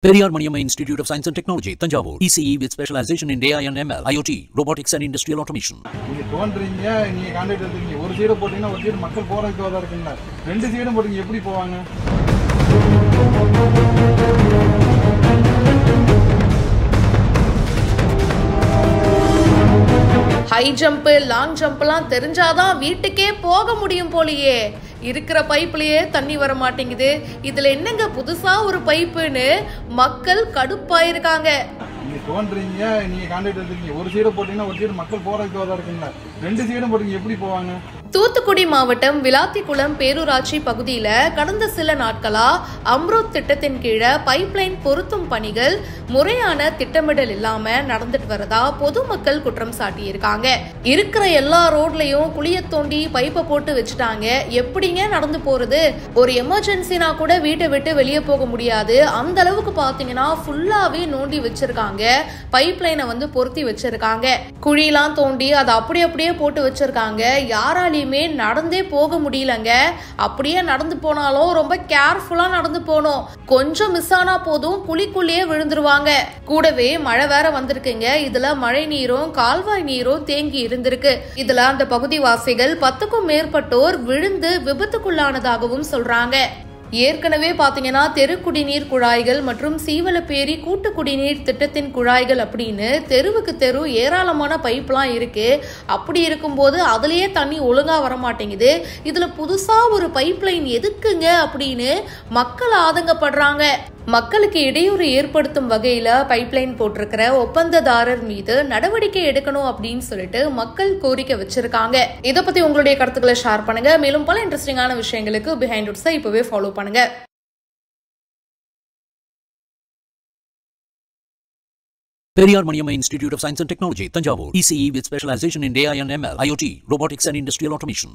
Periyar Maniamma Institute of Science and Technology, Tanjavur, ECE with specialization in AI and ML, IoT, robotics and industrial automation. நீங்க தோன்றீங்க நீங்க contract எடுத்துக்கீங்க ஒரு side போட்டீங்கன்னா ஒரு side மக்கள் போறதுக்கு வதா இருக்குங்க ரெண்டு சைடும் போட்டீங்க எப்படி போவாங்க ஹை ஜம்ப் லாங் ஜம்ப்லாம் தெரிஞ்சாதான் வீட்டுக்கே போக முடியும் போலியே. இருக்கிற பைப்லயே தண்ணி வர மாட்டேங்குது. இதுல என்னங்க புதுசா ஒரு பைப்புன்னு மக்கள் கடுப்பாயிருக்காங்க. நீங்க தோன்றீங்க நீங்க கான்ட்ராக்ட் எடுத்துக்கீங்க ஒரு சைடு போட்டீங்கன்னா ஒரு சைடு மக்கள் போறதுக்கு வதா இருக்குங்க ரெண்டு சைடும் போட்டீங்க எப்படி போவாங்க. தூத்துக்குடி மாவட்டம் விளாத்திக்குளம் பேரூராட்சி பகுதியில கடந்த சில நாட்களா அம்ருத் திட்டத்தின் கீழே பைப்லைன் பொருத்தும் பணிகள் முறையான திட்டமிடல் இல்லாம நடந்துட்டு வரதா பொதுமக்கள் குற்றம் சாட்டியிருக்காங்க. இருக்கிற எல்லா ரோட்லயும் குழிய தோண்டி பைப்பை போட்டு வச்சுட்டாங்க. எப்படிங்க நடந்து போறது? ஒரு எமர்ஜென்சினா கூட வீட்டை விட்டு வெளியே போக முடியாது. அந்த அளவுக்கு பாத்தீங்கன்னா ஃபுல்லாவே நோண்டி வச்சிருக்காங்க. பைப்லைனை பொருத்தி வச்சிருக்காங்க. குழியெல்லாம் தோண்டி அதை அப்படியே போட்டு வச்சிருக்காங்க. யாராலையும் நடந்தே போக முடியலங்க. அப்படியே நடந்து போனாலும் ரொம்ப கேர்ஃபுல்லா நடந்து போகணும். கொஞ்சம் மிஸ் ஆனா போதும் குழிக்குள்ளேயே விழுந்துருவாங்க. கூடவே மழை வேற வந்திருக்குங்க. இதுல மழை நீரும் கால்வாய் நீரும் தேங்கி இருந்திருக்கு. இதுல அந்த பகுதி வாசிகள் 10க்கும் மேற்பட்டோர் விழுந்து விபத்துக்குள்ளானதாகவும் சொல்றாங்க. ஏற்கனவே பாத்தீங்கன்னா தெரு குடிநீர் குழாய்கள் மற்றும் சீவலப்பேரி கூட்டு குடிநீர் திட்டத்தின் குழாய்கள் அப்படின்னு தெருவுக்கு தெரு ஏராளமான பைப்லாம் இருக்கு. அப்படி இருக்கும்போது அதுலயே தண்ணி ஒழுங்கா வரமாட்டேங்குது. இதுல புதுசா ஒரு பைப்லைன் எதுக்குங்க அப்படின்னு மக்கள் ஆதங்கப்படுறாங்க. மக்களுக்கு இடையூறு ஏற்படுத்தும் வகையில பைப்லைன் போட்டிருக்கிற ஒப்பந்ததாரர் மீது நடவடிக்கை எடுக்கணும் அப்படின்னு சொல்லிட்டு மக்கள் கோரிக்கை வச்சிருக்காங்க. இதை பத்தி உங்களுடைய கருத்துக்களை ஷேர் பண்ணுங்க. மேலும் பல இன்ட்ரெஸ்டிங்கான விஷயங்களுக்கு பிஹைண்ட் ரூட்ஸை இப்பவே ஃபாலோ பண்ணுங்க. Periyar Maniamma Institute of Science and Technology, Tanjavur, ECE with specialization in AI and ML, IoT, robotics and industrial automation.